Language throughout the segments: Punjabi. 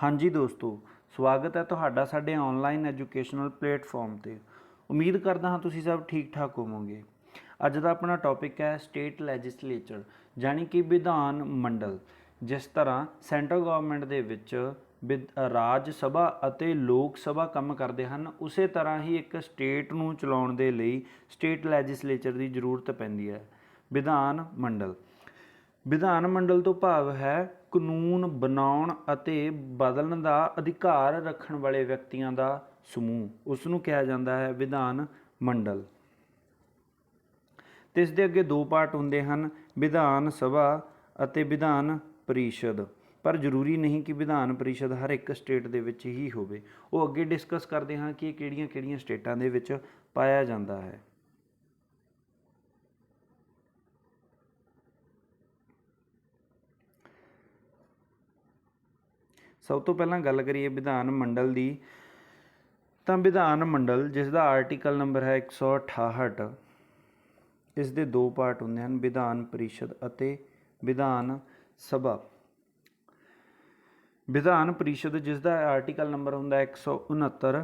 हाँ जी दोस्तों, स्वागत है ਤੁਹਾਡਾ ਸਾਡੇ ऑनलाइन एजुकेशनल प्लेटफॉर्म ਤੇ। उम्मीद करदा ਹਾਂ ਤੁਸੀਂ ਸਭ ਠੀਕ ਠਾਕ ਹੋਵੋਗੇ। ਅੱਜ ਦਾ ਆਪਣਾ ਟੌਪਿਕ ਹੈ ਸਟੇਟ ਲੈਜਿਸਲੇਚਰ ਯਾਨੀ ਕਿ ਵਿਧਾਨ ਮੰਡਲ। ਜਿਸ ਤਰ੍ਹਾਂ ਸੈਂਟਰਲ ਗਵਰਨਮੈਂਟ ਦੇ ਵਿੱਚ ਰਾਜ ਸਭਾ ਅਤੇ ਲੋਕ ਸਭਾ ਕੰਮ ਕਰਦੇ ਹਨ, ਉਸੇ ਤਰ੍ਹਾਂ ਹੀ ਇੱਕ ਸਟੇਟ ਨੂੰ ਚਲਾਉਣ ਦੇ ਲਈ ਸਟੇਟ ਲੈਜਿਸਲੇਚਰ ਦੀ ਜ਼ਰੂਰਤ ਪੈਂਦੀ ਹੈ। ਵਿਧਾਨ ਮੰਡਲ, ਵਿਧਾਨ ਮੰਡਲ ਤੋਂ ਭਾਵ ਹੈ ਕਾਨੂੰਨ ਬਣਾਉਣ ਅਤੇ ਬਦਲਣ ਦਾ ਅਧਿਕਾਰ ਰੱਖਣ ਵਾਲੇ ਵਿਅਕਤੀਆਂ ਦਾ ਸਮੂਹ, ਉਸ ਨੂੰ ਕਿਹਾ ਜਾਂਦਾ ਹੈ ਵਿਧਾਨ ਮੰਡਲ। ਤੇ ਇਸ ਦੇ ਅੱਗੇ ਦੋ ਪਾਰਟ ਹੁੰਦੇ ਹਨ, ਵਿਧਾਨ ਸਭਾ ਅਤੇ ਵਿਧਾਨ ਪਰਿਸ਼ਦ। ਪਰ ਜ਼ਰੂਰੀ ਨਹੀਂ ਕਿ ਵਿਧਾਨ ਪਰਿਸ਼ਦ ਹਰ ਇੱਕ ਸਟੇਟ ਦੇ ਵਿੱਚ ਹੀ ਹੋਵੇ। ਉਹ ਅੱਗੇ ਡਿਸਕਸ ਕਰਦੇ ਹਾਂ ਕਿ ਇਹ ਕਿਹੜੀਆਂ-ਕਿਹੜੀਆਂ ਸਟੇਟਾਂ ਦੇ ਵਿੱਚ ਪਾਇਆ ਜਾਂਦਾ ਹੈ। ਸਭ ਤੋਂ ਪਹਿਲਾਂ ਗੱਲ ਕਰੀਏ ਵਿਧਾਨ ਮੰਡਲ ਦੀ, ਤਾਂ ਵਿਧਾਨ ਮੰਡਲ ਜਿਸ ਦਾ ਆਰਟੀਕਲ ਨੰਬਰ ਹੈ 168, ਇਸ ਦੇ ਦੋ ਪਾਰਟ ਹੁੰਦੇ ਹਨ, ਵਿਧਾਨ ਪਰਿਸ਼ਦ ਅਤੇ ਵਿਧਾਨ ਸਭਾ। ਵਿਧਾਨ ਪਰਿਸ਼ਦ ਜਿਸ ਦਾ ਆਰਟੀਕਲ ਨੰਬਰ ਹੁੰਦਾ 169,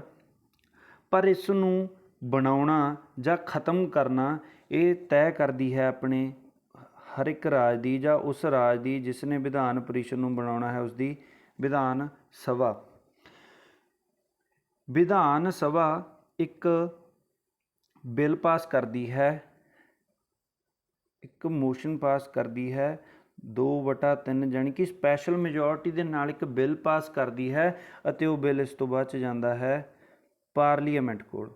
ਪਰ ਇਸ ਨੂੰ ਬਣਾਉਣਾ ਜਾਂ ਖ਼ਤਮ ਕਰਨਾ ਇਹ ਤੈਅ ਕਰਦੀ ਹੈ ਆਪਣੇ ਹਰ ਇੱਕ ਰਾਜ ਦੀ ਜਾਂ ਉਸ ਰਾਜ ਦੀ ਜਿਸ ਨੇ ਵਿਧਾਨ ਪਰਿਸ਼ਦ ਨੂੰ ਬਣਾਉਣਾ ਹੈ, ਉਸਦੀ ਵਿਧਾਨ ਸਭਾ। ਵਿਧਾਨ ਸਭਾ ਇੱਕ ਬਿੱਲ ਪਾਸ ਕਰਦੀ ਹੈ, ਇੱਕ ਮੋਸ਼ਨ ਪਾਸ ਕਰਦੀ ਹੈ 2/3 ਯਾਨੀ ਕਿ ਸਪੈਸ਼ਲ ਮੈਜੋਰਟੀ ਦੇ ਨਾਲ ਇੱਕ ਬਿੱਲ ਪਾਸ ਕਰਦੀ ਹੈ ਅਤੇ ਉਹ ਬਿੱਲ ਇਸ ਤੋਂ ਬਾਅਦ 'ਚ ਜਾਂਦਾ ਹੈ ਪਾਰਲੀਮੈਂਟ ਕੋਲ।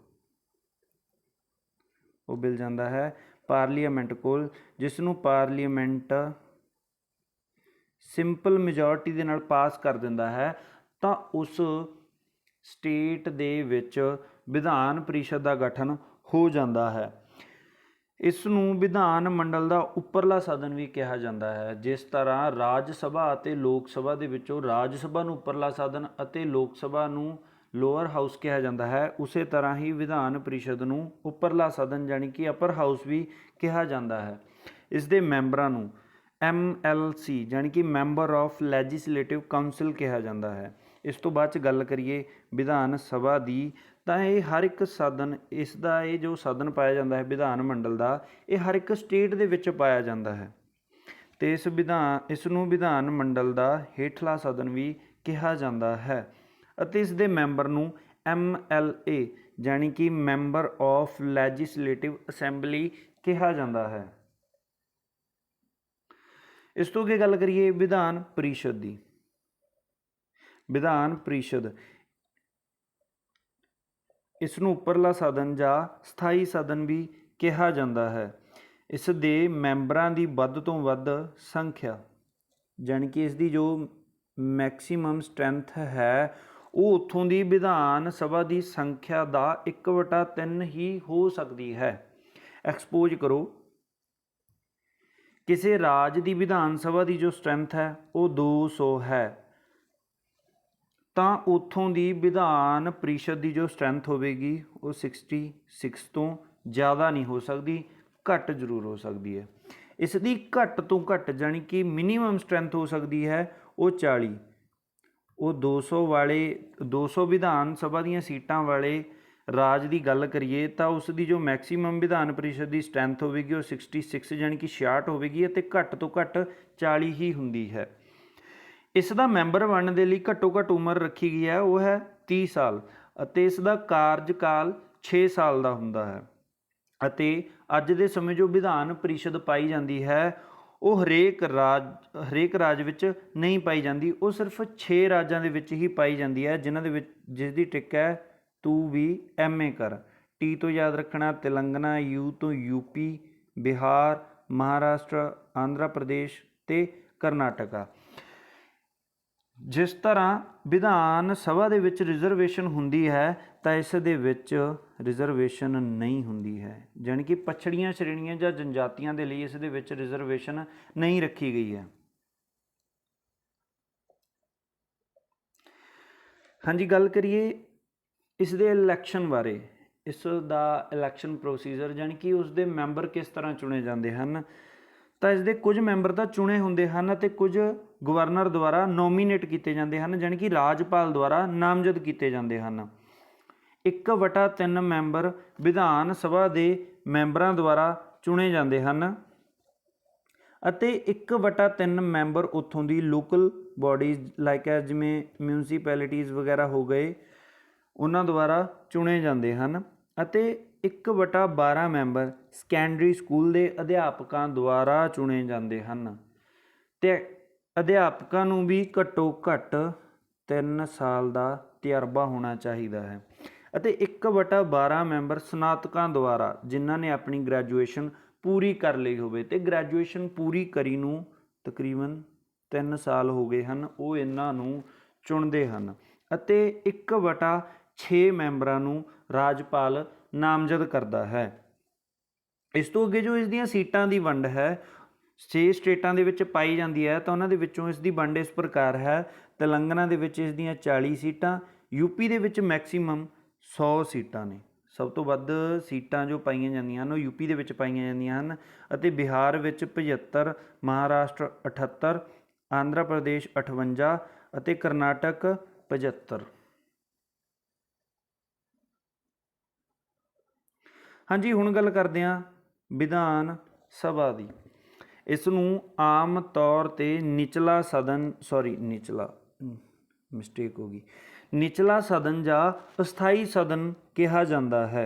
ਉਹ ਬਿੱਲ ਜਾਂਦਾ ਹੈ ਪਾਰਲੀਮੈਂਟ ਕੋਲ, ਜਿਸ ਨੂੰ ਪਾਰਲੀਮੈਂਟ ਸਿੰਪਲ ਮੈਜੋਰਟੀ ਦੇ ਨਾਲ ਪਾਸ ਕਰ ਦਿੰਦਾ ਹੈ, ਤਾਂ ਉਸ ਸਟੇਟ ਦੇ ਵਿੱਚ ਵਿਧਾਨ ਪਰਿਸ਼ਦ ਦਾ ਗਠਨ ਹੋ ਜਾਂਦਾ ਹੈ। ਇਸ ਨੂੰ ਵਿਧਾਨ ਮੰਡਲ ਦਾ ਉੱਪਰਲਾ ਸਦਨ ਵੀ ਕਿਹਾ ਜਾਂਦਾ ਹੈ। ਜਿਸ ਤਰ੍ਹਾਂ ਰਾਜ ਸਭਾ ਅਤੇ ਲੋਕ ਸਭਾ ਦੇ ਵਿੱਚੋਂ ਰਾਜ ਸਭਾ ਨੂੰ ਉੱਪਰਲਾ ਸਦਨ ਅਤੇ ਲੋਕ ਸਭਾ ਨੂੰ ਲੋਅਰ ਹਾਊਸ ਕਿਹਾ ਜਾਂਦਾ ਹੈ, ਉਸੇ ਤਰ੍ਹਾਂ ਹੀ ਵਿਧਾਨ ਪਰਿਸ਼ਦ ਨੂੰ ਉੱਪਰਲਾ ਸਦਨ ਯਾਨੀ ਕਿ ਅਪਰ ਹਾਊਸ ਵੀ ਕਿਹਾ ਜਾਂਦਾ ਹੈ। ਇਸ ਦੇ ਮੈਂਬਰਾਂ ਨੂੰ MLC ਯਾਨੀ ਕਿ ਮੈਂਬਰ ਆਫ ਲੈਜਿਸਲੇਟਿਵ ਕਾਊਂਸਿਲ ਕਿਹਾ ਜਾਂਦਾ ਹੈ। ਇਸ ਤੋਂ ਬਾਅਦ 'ਚ ਗੱਲ ਕਰੀਏ ਵਿਧਾਨ ਸਭਾ ਦੀ, ਤਾਂ ਇਹ ਹਰ ਇੱਕ ਸਦਨ, ਇਸ ਦਾ ਇਹ ਜੋ ਸਦਨ ਪਾਇਆ ਜਾਂਦਾ ਹੈ ਵਿਧਾਨ ਮੰਡਲ ਦਾ, ਇਹ ਹਰ ਇੱਕ ਸਟੇਟ ਦੇ ਵਿੱਚ ਪਾਇਆ ਜਾਂਦਾ ਹੈ। ਅਤੇ ਇਸ ਨੂੰ ਵਿਧਾਨ ਮੰਡਲ ਦਾ ਹੇਠਲਾ ਸਦਨ ਵੀ ਕਿਹਾ ਜਾਂਦਾ ਹੈ ਅਤੇ ਇਸ ਦੇ ਮੈਂਬਰ ਨੂੰ MLA ਯਾਨੀ ਕਿ ਮੈਂਬਰ ਆਫ ਲੈਜਿਸਲੇਟਿਵ ਅਸੈਂਬਲੀ ਕਿਹਾ ਜਾਂਦਾ ਹੈ। ਇਸ ਤੋਂ ਅੱਗੇ ਗੱਲ ਕਰੀਏ ਵਿਧਾਨ ਪਰਿਸ਼ਦ ਦੀ। ਵਿਧਾਨ ਪਰਿਸ਼ਦ, ਇਸ ਨੂੰ ਉੱਪਰਲਾ ਸਦਨ ਜਾਂ ਸਥਾਈ ਸਦਨ ਵੀ ਕਿਹਾ ਜਾਂਦਾ ਹੈ। ਇਸ ਦੇ ਮੈਂਬਰਾਂ ਦੀ ਵੱਧ ਤੋਂ ਵੱਧ ਸੰਖਿਆ ਯਾਨੀ ਕਿ ਇਸ ਦੀ ਜੋ ਮੈਕਸੀਮਮ ਸਟਰੈਂਥ ਹੈ ਉਹ ਉੱਥੋਂ ਦੀ ਵਿਧਾਨ ਸਭਾ ਦੀ ਸੰਖਿਆ ਦਾ 1/3 ਹੀ ਹੋ ਸਕਦੀ ਹੈ। ਐਕਸਪੋਜ਼ ਕਰੋ, ਕਿਸੇ ਰਾਜ ਦੀ ਵਿਧਾਨ ਸਭਾ ਦੀ ਜੋ ਸਟਰੈਂਥ ਹੈ ਉਹ 200 ਹੈ, ਤਾਂ ਉੱਥੋਂ ਦੀ ਵਿਧਾਨ ਪਰਿਸ਼ਦ ਦੀ ਜੋ ਸਟਰੈਂਥ ਹੋਵੇਗੀ ਉਹ 66 ਤੋਂ ਜ਼ਿਆਦਾ ਨਹੀਂ ਹੋ ਸਕਦੀ, ਘੱਟ ਜ਼ਰੂਰ ਹੋ ਸਕਦੀ ਹੈ। ਇਸ ਦੀ ਘੱਟ ਤੋਂ ਘੱਟ ਯਾਨੀ ਕਿ ਮਿਨੀਮਮ ਸਟਰੈਂਥ ਹੋ ਸਕਦੀ ਹੈ ਉਹ 40। ਉਹ 200 ਵਿਧਾਨ ਸਭਾ ਦੀਆਂ ਸੀਟਾਂ ਵਾਲੇ ਰਾਜ ਦੀ ਗੱਲ ਕਰੀਏ ਤਾਂ ਉਸ ਦੀ ਜੋ ਮੈਕਸੀਮਮ ਵਿਧਾਨ ਪਰਿਸ਼ਦ ਦੀ ਸਟਰੈਂਥ ਹੋਵੇਗੀ ਉਹ 66 ਯਾਨੀ ਕਿ 66 ਹੋਵੇਗੀ ਅਤੇ ਘੱਟ ਤੋਂ ਘੱਟ 40 ਹੀ ਹੁੰਦੀ ਹੈ। ਇਸ ਦਾ ਮੈਂਬਰ ਬਣਨ ਦੇ ਲਈ ਘੱਟੋ ਘੱਟ ਉਮਰ ਰੱਖੀ ਗਈ ਹੈ, ਉਹ ਹੈ 30 ਸਾਲ ਅਤੇ ਇਸ ਦਾ ਕਾਰਜਕਾਲ 6 ਸਾਲ ਦਾ ਹੁੰਦਾ ਹੈ। ਅਤੇ ਅੱਜ ਦੇ ਸਮੇਂ ਜੋ ਵਿਧਾਨ ਪਰਿਸ਼ਦ ਪਾਈ ਜਾਂਦੀ ਹੈ ਉਹ ਹਰੇਕ ਰਾਜ ਵਿੱਚ ਨਹੀਂ ਪਾਈ ਜਾਂਦੀ, ਉਹ ਸਿਰਫ 6 ਰਾਜਾਂ ਦੇ ਵਿੱਚ ਹੀ ਪਾਈ ਜਾਂਦੀ ਹੈ, ਜਿਸ ਦੀ ਟ੍ਰਿਕ ਹੈ ਤੂੰ ਵੀ MA ਕਰ। T ਤੋਂ ਯਾਦ ਰੱਖਣਾ ਤੇਲੰਗਨਾ, U ਤੋਂ UP, ਬਿਹਾਰ, ਮਹਾਰਾਸ਼ਟਰ, ਆਂਧਰਾ ਪ੍ਰਦੇਸ਼ ਅਤੇ ਕਰਨਾਟਕਾ। ਜਿਸ ਤਰ੍ਹਾਂ ਵਿਧਾਨ ਸਭਾ ਦੇ ਵਿੱਚ ਰਿਜ਼ਰਵੇਸ਼ਨ ਹੁੰਦੀ ਹੈ ਤਾਂ ਇਸ ਦੇ ਵਿੱਚ ਰਿਜ਼ਰਵੇਸ਼ਨ ਨਹੀਂ ਹੁੰਦੀ ਹੈ, ਜਾਣੀ ਕਿ ਪਛੜੀਆਂ ਸ਼੍ਰੇਣੀਆਂ ਜਾਂ ਜਨਜਾਤੀਆਂ ਦੇ ਲਈ ਇਸ ਦੇ ਵਿੱਚ ਰਿਜ਼ਰਵੇਸ਼ਨ ਨਹੀਂ ਰੱਖੀ ਗਈ ਹੈ। ਹਾਂਜੀ, ਗੱਲ ਕਰੀਏ ਇਸ ਦੇ ਇਲੈਕਸ਼ਨ ਬਾਰੇ। ਇਸ ਦਾ ਇਲੈਕਸ਼ਨ ਪ੍ਰੋਸੀਜਰ ਯਾਨੀ ਕਿ ਉਸ ਦੇ ਮੈਂਬਰ ਕਿਸ ਤਰ੍ਹਾਂ ਚੁਣੇ ਜਾਂਦੇ ਹਨ, ਤਾਂ ਇਸ ਦੇ ਕੁਝ ਮੈਂਬਰ ਤਾਂ ਚੁਣੇ ਹੁੰਦੇ ਹਨ ਅਤੇ ਕੁਝ ਗਵਰਨਰ ਦੁਆਰਾ ਨੋਮੀਨੇਟ ਕੀਤੇ ਜਾਂਦੇ ਹਨ, ਜਾਣੀ ਕਿ ਰਾਜਪਾਲ ਦੁਆਰਾ ਨਾਮਜ਼ਦ ਕੀਤੇ ਜਾਂਦੇ ਹਨ। 1/3 ਮੈਂਬਰ ਵਿਧਾਨ ਸਭਾ ਦੇ ਮੈਂਬਰਾਂ ਦੁਆਰਾ ਚੁਣੇ ਜਾਂਦੇ ਹਨ ਅਤੇ 1/3 ਮੈਂਬਰ ਉੱਥੋਂ ਦੀ ਲੋਕਲ ਬੋਡੀਜ਼ ਲਾਈਕ ਜਿਵੇਂ ਮਿਊਨਿਸਪੈਲਿਟੀਜ਼ ਵਗੈਰਾ ਹੋ ਗਏ ਉਹਨਾਂ ਦੁਆਰਾ ਚੁਣੇ ਜਾਂਦੇ ਹਨ ਅਤੇ 1/12 ਮੈਂਬਰ ਸੈਕੰਡਰੀ ਸਕੂਲ ਦੇ ਅਧਿਆਪਕਾਂ ਦੁਆਰਾ ਚੁਣੇ ਜਾਂਦੇ ਹਨ ਅਤੇ ਅਧਿਆਪਕਾਂ ਨੂੰ ਵੀ ਘੱਟੋ ਘੱਟ 3 ਸਾਲ ਦਾ ਤਜਰਬਾ ਹੋਣਾ ਚਾਹੀਦਾ ਹੈ ਅਤੇ 1/12 ਮੈਂਬਰ ਸਨਾਤਕਾਂ ਦੁਆਰਾ ਜਿਨ੍ਹਾਂ ਨੇ ਆਪਣੀ ਗ੍ਰੈਜੂਏਸ਼ਨ ਪੂਰੀ ਕਰ ਲਈ ਹੋਵੇ ਅਤੇ ਗ੍ਰੈਜੂਏਸ਼ਨ ਪੂਰੀ ਕਰੀ ਨੂੰ ਤਕਰੀਬਨ 3 ਸਾਲ ਹੋ ਗਏ ਹਨ, ਉਹ ਇਹਨਾਂ ਨੂੰ ਚੁਣਦੇ ਹਨ ਅਤੇ 1/6 ਮੈਂਬਰਾਂ ਨੂੰ ਰਾਜਪਾਲ ਨਾਮਜ਼ਦ ਕਰਦਾ ਹੈ। ਇਸ ਤੋਂ ਅੱਗੇ ਜੋ ਇਸ ਦੀਆਂ ਸੀਟਾਂ ਦੀ ਵੰਡ ਹੈ 6 ਸਟੇਟਾਂ ਦੇ ਵਿੱਚ ਪਾਈ ਜਾਂਦੀ ਹੈ ਤਾਂ ਉਹਨਾਂ ਦੇ ਵਿੱਚੋਂ ਇਸ ਦੀ ਵੰਡ ਇਸ ਪ੍ਰਕਾਰ ਹੈ। ਤੇਲੰਗਾਨਾ ਦੇ ਵਿੱਚ ਇਸ ਦੀਆਂ 40 ਸੀਟਾਂ, ਯੂਪੀ ਦੇ ਵਿੱਚ ਮੈਕਸੀਮਮ 100 ਸੀਟਾਂ ਨੇ। ਸਭ ਤੋਂ ਵੱਧ ਸੀਟਾਂ ਜੋ ਪਾਈਆਂ ਜਾਂਦੀਆਂ ਹਨ ਉਹ ਯੂਪੀ ਦੇ ਵਿੱਚ ਪਾਈਆਂ ਜਾਂਦੀਆਂ ਹਨ ਅਤੇ ਬਿਹਾਰ ਵਿੱਚ 75, ਮਹਾਰਾਸ਼ਟਰ 78, ਆਂਧਰਾ ਪ੍ਰਦੇਸ਼ 58 ਅਤੇ ਕਰਨਾਟਕ 75। ਹਾਂਜੀ, ਹੁਣ ਗੱਲ ਕਰਦੇ ਹਾਂ ਵਿਧਾਨ ਸਭਾ ਦੀ। ਇਸ ਨੂੰ ਆਮ ਤੌਰ 'ਤੇ ਨਿਚਲਾ ਸਦਨ ਨਿਚਲਾ ਸਦਨ ਜਾਂ ਅਸਥਾਈ ਸਦਨ ਕਿਹਾ ਜਾਂਦਾ ਹੈ।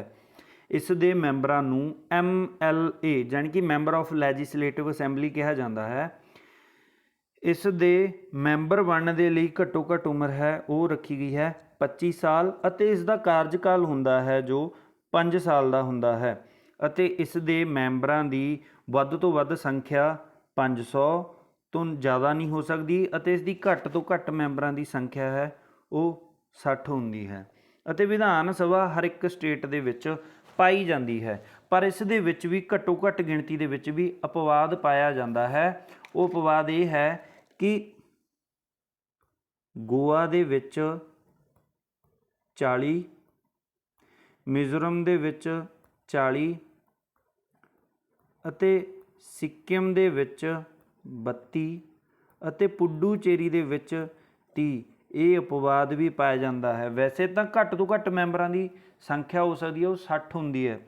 ਇਸ ਦੇ ਮੈਂਬਰਾਂ ਨੂੰ MLA ਜਾਣੀ ਕਿ ਮੈਂਬਰ ਆਫ ਲੈਜਿਸਲੇਟਿਵ ਅਸੈਂਬਲੀ ਕਿਹਾ ਜਾਂਦਾ ਹੈ। ਇਸ ਦੇ ਮੈਂਬਰ ਬਣਨ ਦੇ ਲਈ ਘੱਟੋ ਘੱਟ ਉਮਰ ਹੈ ਉਹ ਰੱਖੀ ਗਈ ਹੈ 25 ਸਾਲ ਅਤੇ ਇਸ ਦਾ ਕਾਰਜਕਾਲ ਹੁੰਦਾ ਹੈ ਜੋ 5 ਸਾਲ ਦਾ ਹੁੰਦਾ ਹੈ ਅਤੇ ਇਸ ਦੇ ਮੈਂਬਰਾਂ ਦੀ ਵੱਧ ਤੋਂ ਵੱਧ ਸੰਖਿਆ 500 ਤੋਂ ਜ਼ਿਆਦਾ ਨਹੀਂ ਹੋ ਸਕਦੀ ਅਤੇ ਇਸ ਦੀ ਘੱਟ ਤੋਂ ਘੱਟ ਮੈਂਬਰਾਂ ਦੀ ਸੰਖਿਆ ਹੈ ਉਹ 60 ਹੁੰਦੀ ਹੈ ਅਤੇ ਵਿਧਾਨ ਸਭਾ ਹਰ ਇੱਕ ਸਟੇਟ ਦੇ ਵਿੱਚ ਪਾਈ ਜਾਂਦੀ ਹੈ ਪਰ ਇਸ ਦੇ ਵਿੱਚ ਵੀ ਘੱਟੋ ਘੱਟ ਗਿਣਤੀ ਦੇ ਵਿੱਚ ਵੀ ਅਪਵਾਦ ਪਾਇਆ ਜਾਂਦਾ ਹੈ। ਉਹ ਅਪਵਾਦ ਇਹ ਹੈ ਕਿ ਗੋਆ ਦੇ ਵਿੱਚ 40, ਮਿਜ਼ੋਰਮ ਦੇ ਵਿੱਚ 40 ਅਤੇ ਸਿੱਕਿਮ ਦੇ ਵਿੱਚ 32 ਅਤੇ ਪੁਡੂਚੇਰੀ ਦੇ ਵਿੱਚ 30 ਇਹ ਅਪਵਾਦ ਵੀ ਪਾਇਆ ਜਾਂਦਾ ਹੈ। ਵੈਸੇ ਤਾਂ ਘੱਟ ਤੋਂ ਘੱਟ ਮੈਂਬਰਾਂ ਦੀ ਸੰਖਿਆ ਹੋ ਸਕਦੀ ਹੈ ਉਹ 60 ਹੁੰਦੀ ਹੈ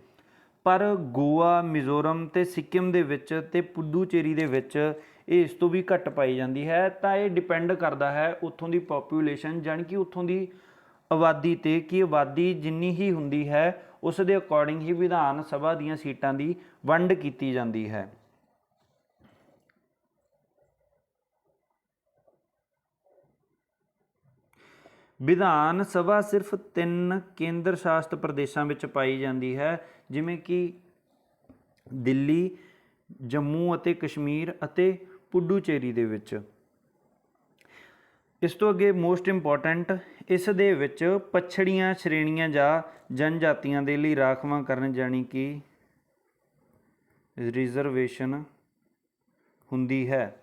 ਪਰ ਗੋਆ, ਮਿਜ਼ੋਰਮ ਅਤੇ ਸਿੱਕਿਮ ਦੇ ਵਿੱਚ ਅਤੇ ਪੁਡੂਚੇਰੀ ਦੇ ਵਿੱਚ ਇਹ ਇਸ ਤੋਂ ਵੀ ਘੱਟ ਪਾਈ ਜਾਂਦੀ ਹੈ। ਤਾਂ ਇਹ ਡਿਪੈਂਡ ਕਰਦਾ ਹੈ ਉੱਥੋਂ ਦੀ ਪੋਪੂਲੇਸ਼ਨ ਜਾਣੀ ਕਿ ਉੱਥੋਂ ਦੀ ਆਬਾਦੀ 'ਤੇ ਕਿ ਆਬਾਦੀ ਜਿੰਨੀ ਹੀ ਹੁੰਦੀ ਹੈ ਉਸ ਦੇ ਅਕੋਰਡਿੰਗ ਹੀ ਵਿਧਾਨ ਸਭਾ ਦੀਆਂ ਸੀਟਾਂ ਦੀ ਵੰਡ ਕੀਤੀ ਜਾਂਦੀ ਹੈ। ਵਿਧਾਨ ਸਭਾ ਸਿਰਫ 3 ਕੇਂਦਰ ਸ਼ਾਸਤ ਪ੍ਰਦੇਸ਼ਾਂ ਵਿੱਚ ਪਾਈ ਜਾਂਦੀ ਹੈ ਜਿਵੇਂ ਕਿ ਦਿੱਲੀ, ਜੰਮੂ ਅਤੇ ਕਸ਼ਮੀਰ ਅਤੇ ਪੁਡੂਚੇਰੀ ਦੇ ਵਿੱਚ। ਇਸ ਤੋਂ ਅੱਗੇ ਮੋਸਟ ਇੰਪੋਰਟੈਂਟ, ਇਸ ਦੇ ਵਿੱਚ ਪਛੜੀਆਂ ਸ਼੍ਰੇਣੀਆਂ ਜਾਂ ਜਨਜਾਤੀਆਂ ਦੇ ਲਈ ਰਾਖਵਾਂਕਰਨ ਜਾਣੀ ਕਿ ਰਿਜ਼ਰਵੇਸ਼ਨ ਹੁੰਦੀ ਹੈ।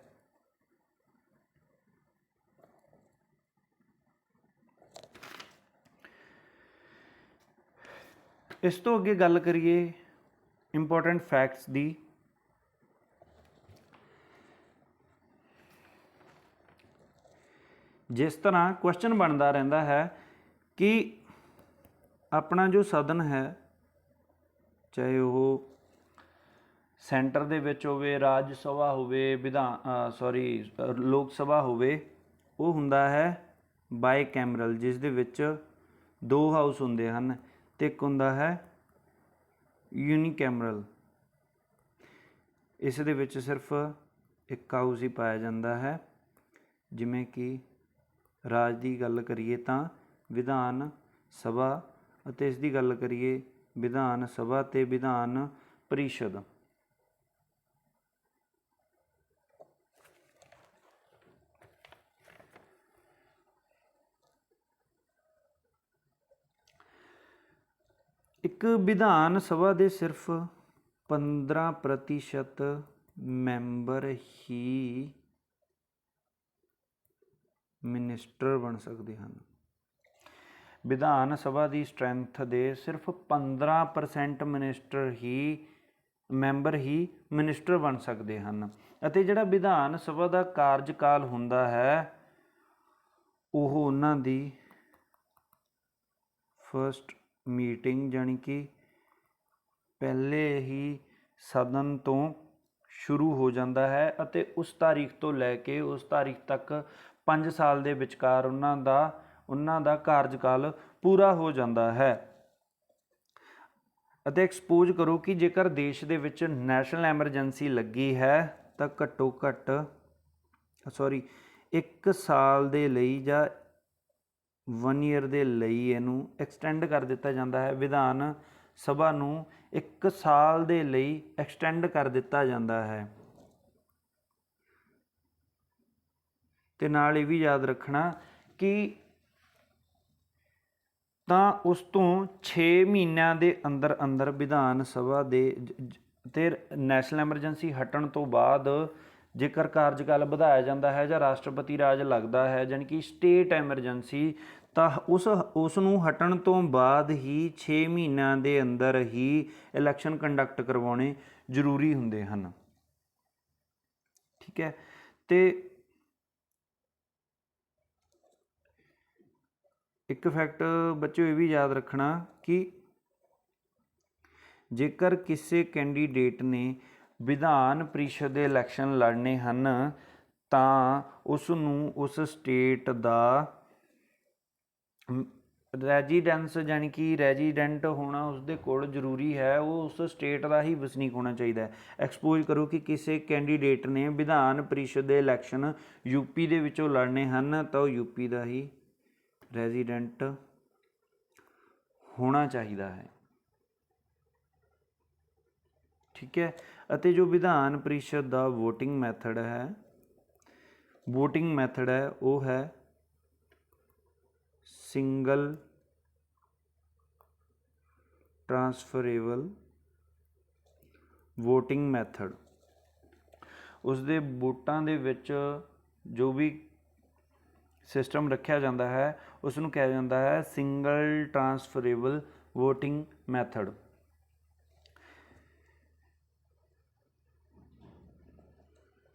ਇਸ ਤੋਂ ਅੱਗੇ ਗੱਲ ਕਰੀਏ ਇੰਪੋਰਟੈਂਟ ਫੈਕਟਸ ਦੀ। ਜਿਸ ਤਰ੍ਹਾਂ ਕੁਐਸਚਨ ਬਣਦਾ ਰਹਿੰਦਾ ਹੈ ਕਿ ਆਪਣਾ ਜੋ ਸਦਨ ਹੈ ਚਾਹੇ ਉਹ ਸੈਂਟਰ ਦੇ ਵਿੱਚ ਹੋਵੇ, ਰਾਜ ਸਭਾ ਹੋਵੇ, ਲੋਕ ਸਭਾ ਹੋਵੇ, ਉਹ ਹੁੰਦਾ ਹੈ ਬਾਈ ਕੈਮਰਲ ਜਿਸ ਦੇ ਵਿੱਚ 2 ਹਾਊਸ ਹੁੰਦੇ ਹਨ ਅਤੇ ਇੱਕ ਹੁੰਦਾ ਹੈ ਯੂਨੀਕੈਮਰਲ। ਇਸ ਦੇ ਵਿੱਚ ਸਿਰਫ ਇੱਕ ਹਾਊਸ ਹੀ ਪਾਇਆ ਜਾਂਦਾ ਹੈ। ਜਿਵੇਂ ਕਿ ਰਾਜ ਦੀ ਗੱਲ ਕਰੀਏ ਤਾਂ ਵਿਧਾਨ ਸਭਾ ਅਤੇ ਇਸ ਦੀ ਗੱਲ ਕਰੀਏ ਵਿਧਾਨ ਸਭਾ ਅਤੇ ਵਿਧਾਨ ਪਰਿਸ਼ਦ। ਇੱਕ ਵਿਧਾਨ ਸਭਾ ਦੇ ਸਿਰਫ 15% ਮੈਂਬਰ ਹੀ ਮਿਨਿਸਟਰ ਬਣ ਸਕਦੇ ਹਨ। ਵਿਧਾਨ ਸਭਾ ਦੀ ਸਟਰੈਂਥ ਦੇ ਸਿਰਫ 15% ਮਿਨਿਸਟਰ ਹੀ ਮੈਂਬਰ ਹੀ ਮਿਨਿਸਟਰ ਬਣ ਸਕਦੇ ਹਨ। ਅਤੇ ਜਿਹੜਾ ਵਿਧਾਨ ਸਭਾ ਦਾ ਕਾਰਜਕਾਲ ਹੁੰਦਾ ਹੈ ਉਹ ਉਹਨਾਂ ਦੀ ਫਸਟ ਮੀਟਿੰਗ ਜਾਣੀ ਕਿ ਪਹਿਲੇ ਹੀ ਸਦਨ ਤੋਂ ਸ਼ੁਰੂ ਹੋ ਜਾਂਦਾ ਹੈ ਅਤੇ ਉਸ ਤਾਰੀਖ ਤੋਂ ਲੈ ਕੇ ਉਸ ਤਾਰੀਖ ਤੱਕ 5 ਸਾਲ ਦੇ ਵਿਚਕਾਰ ਉਹਨਾਂ ਦਾ ਕਾਰਜਕਾਲ ਪੂਰਾ ਹੋ ਜਾਂਦਾ ਹੈ। ਅਤੇ ਐਕਸਪੋਜ਼ ਕਰੋ ਕਿ ਜੇਕਰ ਦੇਸ਼ ਦੇ ਵਿੱਚ ਨੈਸ਼ਨਲ ਐਮਰਜੈਂਸੀ ਲੱਗੀ ਹੈ ਤਾਂ ਘੱਟੋ ਘੱਟ 1 ਸਾਲ ਦੇ ਲਈ ਜਾਂ 1 ਈਅਰ ਦੇ ਲਈ ਇਹਨੂੰ ਐਕਸਟੈਂਡ ਕਰ ਦਿੱਤਾ ਜਾਂਦਾ ਹੈ। ਵਿਧਾਨ ਸਭਾ ਨੂੰ 1 ਸਾਲ ਦੇ ਲਈ ਐਕਸਟੈਂਡ ਕਰ ਦਿੱਤਾ ਜਾਂਦਾ ਹੈ। ਤੇ ਨਾਲ ਇਹ ਵੀ ਯਾਦ ਰੱਖਣਾ ਕਿ ਤਾਂ ਉਸ ਤੋਂ 6 ਮਹੀਨਿਆਂ ਦੇ ਅੰਦਰ ਅੰਦਰ ਵਿਧਾਨ ਸਭਾ ਦੇ ਤੇ ਨੈਸ਼ਨਲ ਐਮਰਜੈਂਸੀ ਹਟਣ ਤੋਂ ਬਾਅਦ ਜੇਕਰ ਕਾਰਜਕਾਲ ਵਧਾਇਆ ਜਾਂਦਾ ਹੈ ਜਾਂ ਰਾਸ਼ਟਰਪਤੀ ਰਾਜ ਲੱਗਦਾ ਹੈ ਜਾਣੀ ਕਿ ਸਟੇਟ ਐਮਰਜੈਂਸੀ, ਤਾਂ ਉਸ ਨੂੰ ਹਟਣ ਤੋਂ ਬਾਅਦ ਹੀ 6 ਮਹੀਨਿਆਂ ਦੇ ਅੰਦਰ ਹੀ ਇਲੈਕਸ਼ਨ ਕੰਡਕਟ ਕਰਵਾਉਣੇ ਜ਼ਰੂਰੀ ਹੁੰਦੇ ਹਨ। ਠੀਕ ਹੈ। ਤੇ ਇੱਕ ਫੈਕਟ ਬੱਚਿਓ ਇਹ ਵੀ ਯਾਦ ਰੱਖਣਾ ਕਿ ਜੇਕਰ ਕਿਸੇ ਕੈਂਡੀਡੇਟ ਨੇ ਵਿਧਾਨ ਪ੍ਰੀਸ਼ਦ ਦੇ ਇਲੈਕਸ਼ਨ ਲੜਨੇ ਹਨ ਤਾਂ ਉਸ ਨੂੰ ਉਸ ਸਟੇਟ ਦਾ ਰੈਜ਼ੀਡੈਂਸ ਜਾਣੀ ਕਿ ਰੈਜ਼ੀਡੈਂਟ ਹੋਣਾ ਉਸਦੇ ਕੋਲ ਜ਼ਰੂਰੀ ਹੈ, ਉਹ ਉਸ ਸਟੇਟ ਦਾ ਹੀ ਵਸਨੀਕ ਹੋਣਾ ਚਾਹੀਦਾ ਹੈ। ਐਕਸਪੋਜ਼ ਕਰੋ ਕਿ ਕਿਸੇ ਕੈਂਡੀਡੇਟ ਨੇ ਵਿਧਾਨ ਪ੍ਰੀਸ਼ਦ ਦੇ ਇਲੈਕਸ਼ਨ ਯੂਪੀ ਦੇ ਵਿੱਚੋਂ ਲੜਨੇ ਹਨ ਤਾਂ ਉਹ ਯੂਪੀ ਦਾ ਹੀ ਰੈਜ਼ੀਡੈਂਟ ਹੋਣਾ ਚਾਹੀਦਾ ਹੈ। ਠੀਕ ਹੈ। ਅਤੇ ਜੋ ਵਿਧਾਨ ਪ੍ਰੀਸ਼ਦ ਦਾ ਵੋਟਿੰਗ ਮੈਥਡ ਹੈ ਉਹ ਹੈ ਸਿੰਗਲ ਟ੍ਰਾਂਸਫਰੇਬਲ ਵੋਟਿੰਗ ਮੈਥਡ। ਉਸਦੇ ਵੋਟਾਂ ਦੇ ਵਿੱਚ ਜੋ ਵੀ ਸਿਸਟਮ ਰੱਖਿਆ ਜਾਂਦਾ ਹੈ ਉਸ ਨੂੰ ਕਿਹਾ ਜਾਂਦਾ ਹੈ ਸਿੰਗਲ ਟ੍ਰਾਂਸਫਰੇਬਲ ਵੋਟਿੰਗ ਮੈਥਡ।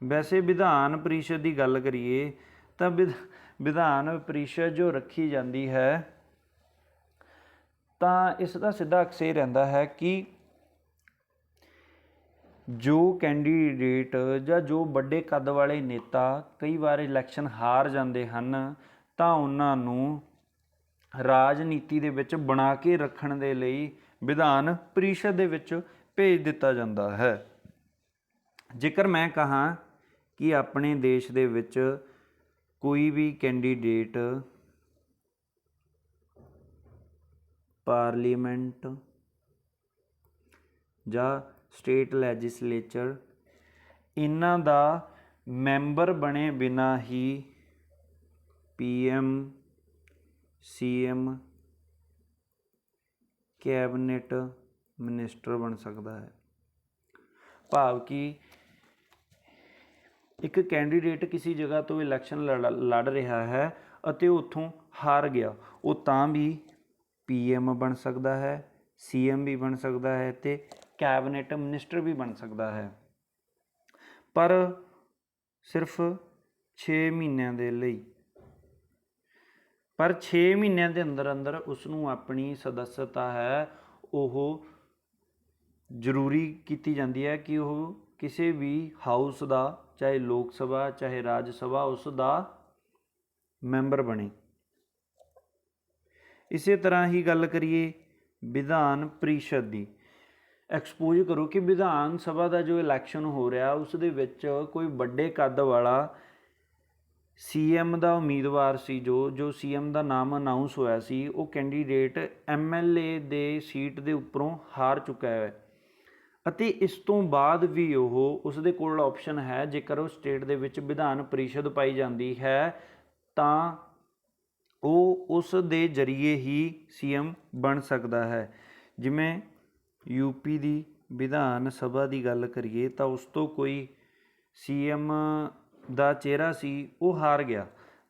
ਵੈਸੇ ਵਿਧਾਨ ਪ੍ਰੀਸ਼ਦ ਦੀ ਗੱਲ ਕਰੀਏ ਤਾਂ ਵਿਧਾਨ ਪ੍ਰੀਸ਼ਦ ਜੋ ਰੱਖੀ ਜਾਂਦੀ ਹੈ ਤਾਂ ਇਸ ਦਾ ਸਿੱਧਾ ਅਕਸ ਇਹ ਰਹਿੰਦਾ ਹੈ ਕਿ ਜੋ ਕੈਂਡੀਡੇਟ ਜਾਂ ਜੋ ਵੱਡੇ ਕੱਦ ਵਾਲੇ ਨੇਤਾ ਕਈ ਵਾਰ ਇਲੈਕਸ਼ਨ ਹਾਰ ਜਾਂਦੇ ਹਨ ਤਾਂ ਉਹਨਾਂ ਨੂੰ ਰਾਜਨੀਤੀ ਦੇ ਵਿੱਚ ਬਣਾ ਕੇ ਰੱਖਣ ਦੇ ਲਈ ਵਿਧਾਨ ਪ੍ਰੀਸ਼ਦ ਦੇ ਵਿੱਚ ਭੇਜ ਦਿੱਤਾ ਜਾਂਦਾ ਹੈ। ਜੇਕਰ ਮੈਂ ਕਹਾਂ ਕਿ ਆਪਣੇ ਦੇਸ਼ ਦੇ ਵਿੱਚ ਕੋਈ ਵੀ ਕੈਂਡੀਡੇਟ ਪਾਰਲੀਮੈਂਟ ਜਾਂ ਸਟੇਟ ਲੈਜਿਸਲੇਚਰ ਇਹਨਾਂ ਦਾ ਮੈਂਬਰ ਬਣੇ ਬਿਨਾਂ ਹੀ PM CM ਕੈਬਨਿਟ ਮਿਨਿਸਟਰ ਬਣ ਸਕਦਾ ਹੈ। ਭਾਵ ਕਿ ਇੱਕ ਕੈਂਡੀਡੇਟ ਕਿਸੇ ਜਗ੍ਹਾ ਤੋਂ ਇਲੈਕਸ਼ਨ ਲੜ ਰਿਹਾ ਹੈ ਅਤੇ ਉੱਥੋਂ ਹਾਰ ਗਿਆ, ਉਹ ਤਾਂ ਵੀ PM ਬਣ ਸਕਦਾ ਹੈ, CM ਵੀ ਬਣ ਸਕਦਾ ਹੈ ਅਤੇ ਕੈਬਨਿਟ ਮਿਨਿਸਟਰ ਵੀ ਬਣ ਸਕਦਾ ਹੈ, ਪਰ ਸਿਰਫ 6 ਮਹੀਨਿਆਂ ਦੇ ਲਈ। ਪਰ 6 ਮਹੀਨਿਆਂ ਦੇ ਅੰਦਰ ਅੰਦਰ ਉਸ ਨੂੰ ਆਪਣੀ ਸਦੱਸਤਾ ਹੈ ਉਹ ਜ਼ਰੂਰੀ ਕੀਤੀ ਜਾਂਦੀ ਹੈ ਕਿ ਉਹ ਕਿਸੇ ਵੀ ਹਾਊਸ ਦਾ, ਚਾਹੇ ਲੋਕ ਸਭਾ ਚਾਹੇ ਰਾਜ ਸਭਾ, ਉਸ ਦਾ ਮੈਂਬਰ ਬਣੇ। ਇਸੇ ਤਰ੍ਹਾਂ ਹੀ ਗੱਲ ਕਰੀਏ ਵਿਧਾਨ ਪ੍ਰੀਸ਼ਦ ਦੀ, ਐਕਸਪੋਜ਼ ਕਰੋ ਕਿ ਵਿਧਾਨ ਸਭਾ ਦਾ ਜੋ ਇਲੈਕਸ਼ਨ ਹੋ ਰਿਹਾ ਉਸ ਦੇ ਵਿੱਚ ਕੋਈ ਵੱਡੇ ਕੱਦ ਵਾਲਾ CM ਦਾ ਉਮੀਦਵਾਰ ਸੀ, ਜੋ CM ਦਾ ਨਾਮ ਅਨਾਊਂਸ ਹੋਇਆ ਸੀ, ਉਹ ਕੈਂਡੀਡੇਟ MLA ਦੇ ਸੀਟ ਦੇ ਉੱਪਰੋਂ ਹਾਰ ਚੁੱਕਾ ਹੈ ਅਤੇ ਇਸ ਤੋਂ ਬਾਅਦ ਵੀ ਉਸ ਦੇ ਕੋਲ ਆਪਸ਼ਨ ਹੈ, ਜੇਕਰ ਉਹ ਸਟੇਟ ਦੇ ਵਿੱਚ ਵਿਧਾਨ ਪ੍ਰੀਸ਼ਦ ਪਾਈ ਜਾਂਦੀ ਹੈ ਤਾਂ ਉਹ ਉਸ ਦੇ ਜ਼ਰੀਏ ਹੀ CM ਬਣ ਸਕਦਾ ਹੈ। ਜਿਵੇਂ UP ਦੀ ਵਿਧਾਨ ਸਭਾ ਦੀ ਗੱਲ ਕਰੀਏ ਤਾਂ ਉਸ ਤੋਂ ਕੋਈ CM ਦਾ ਚਿਹਰਾ ਸੀ, ਉਹ ਹਾਰ ਗਿਆ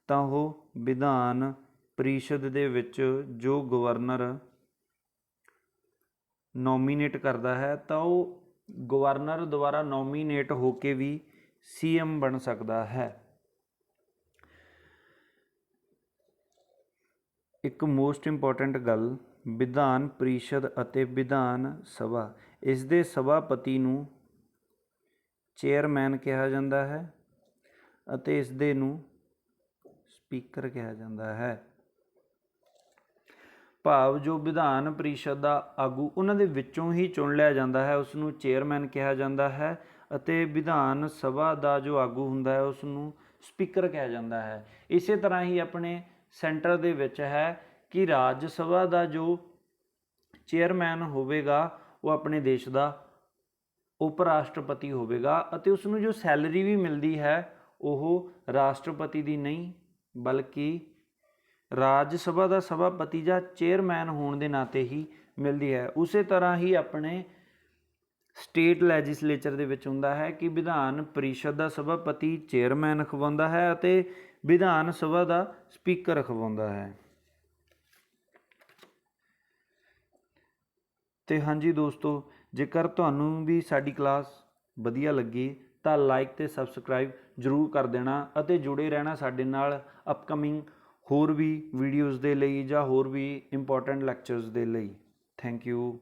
ਤਾਂ ਉਹ ਵਿਧਾਨ ਪ੍ਰੀਸ਼ਦ ਦੇ ਵਿੱਚ ਜੋ ਗਵਰਨਰ ਨੋਮੀਨੇਟ ਕਰਦਾ ਹੈ ਤਾਂ ਉਹ ਗਵਰਨਰ ਦੁਆਰਾ ਨੋਮੀਨੇਟ ਹੋ ਕੇ ਵੀ ਸੀਐਮ ਬਣ ਸਕਦਾ ਹੈ। ਇੱਕ ਮੋਸਟ ਇੰਪੋਰਟੈਂਟ ਗੱਲ, ਵਿਧਾਨ ਪ੍ਰੀਸ਼ਦ ਅਤੇ ਵਿਧਾਨ ਸਭਾ, ਇਸ ਦੇ ਸਭਾਪਤੀ ਨੂੰ ਚੇਅਰਮੈਨ ਕਿਹਾ ਜਾਂਦਾ ਹੈ ਅਤੇ ਇਸ ਦੇ ਨੂੰ ਸਪੀਕਰ ਕਿਹਾ ਜਾਂਦਾ ਹੈ। ਭਾਵ ਜੋ ਵਿਧਾਨ ਪ੍ਰੀਸ਼ਦ ਦਾ ਆਗੂ ਉਹਨਾਂ ਦੇ ਵਿੱਚੋਂ ਹੀ ਚੁਣ ਲਿਆ ਜਾਂਦਾ ਹੈ ਉਸ ਨੂੰ ਚੇਅਰਮੈਨ ਕਿਹਾ ਜਾਂਦਾ ਹੈ ਅਤੇ ਵਿਧਾਨ ਸਭਾ ਦਾ ਜੋ ਆਗੂ ਹੁੰਦਾ ਹੈ ਉਸ ਨੂੰ ਸਪੀਕਰ ਕਿਹਾ ਜਾਂਦਾ ਹੈ। ਇਸੇ ਤਰ੍ਹਾਂ ਹੀ ਆਪਣੇ ਸੈਂਟਰ ਦੇ ਵਿੱਚ ਹੈ ਕਿ ਰਾਜ ਸਭਾ ਦਾ ਜੋ ਚੇਅਰਮੈਨ ਹੋਵੇਗਾ ਉਹ ਆਪਣੇ ਦੇਸ਼ ਦਾ ਉਪ ਰਾਸ਼ਟਰਪਤੀ ਹੋਵੇਗਾ ਅਤੇ ਉਸ ਨੂੰ ਜੋ ਸੈਲਰੀ ਵੀ ਮਿਲਦੀ ਹੈ ਉਹ ਰਾਸ਼ਟਰਪਤੀ ਦੀ ਨਹੀਂ ਬਲਕਿ ਰਾਜ ਸਭਾ ਦਾ ਸਭਾਪਤੀ ਜਾਂ ਚੇਅਰਮੈਨ ਹੋਣ ਦੇ ਨਾਤੇ ਹੀ ਮਿਲਦੀ ਹੈ। ਉਸੇ ਤਰ੍ਹਾਂ ਹੀ ਆਪਣੇ ਸਟੇਟ ਲੈਜਿਸਲੇਚਰ ਦੇ ਵਿੱਚ ਹੁੰਦਾ ਹੈ ਕਿ ਵਿਧਾਨ ਪ੍ਰੀਸ਼ਦ ਦਾ ਸਭਾਪਤੀ ਚੇਅਰਮੈਨ ਅਖਵਾਉਂਦਾ ਹੈ ਅਤੇ ਵਿਧਾਨ ਸਭਾ ਦਾ ਸਪੀਕਰ ਅਖਵਾਉਂਦਾ ਹੈ। ਤੇ ਹਾਂਜੀ ਦੋਸਤੋ, ਜੇਕਰ ਤੁਹਾਨੂੰ ਵੀ ਸਾਡੀ ਕਲਾਸ ਵਧੀਆ ਲੱਗੀ ਤਾਂ ਲਾਈਕ ਤੇ ਸਬਸਕ੍ਰਾਈਬ ਜ਼ਰੂਰ ਕਰ ਦੇਣਾ ਅਤੇ ਜੁੜੇ ਰਹਿਣਾ ਸਾਡੇ ਨਾਲ ਅਪਕਮਿੰਗ ਹੋਰ ਵੀ ਵੀਡੀਓਜ਼ ਦੇ ਲਈ ਜਾਂ ਹੋਰ ਵੀ ਇੰਪੋਰਟੈਂਟ ਲੈਕਚਰਸ ਦੇ ਲਈ। Thank you.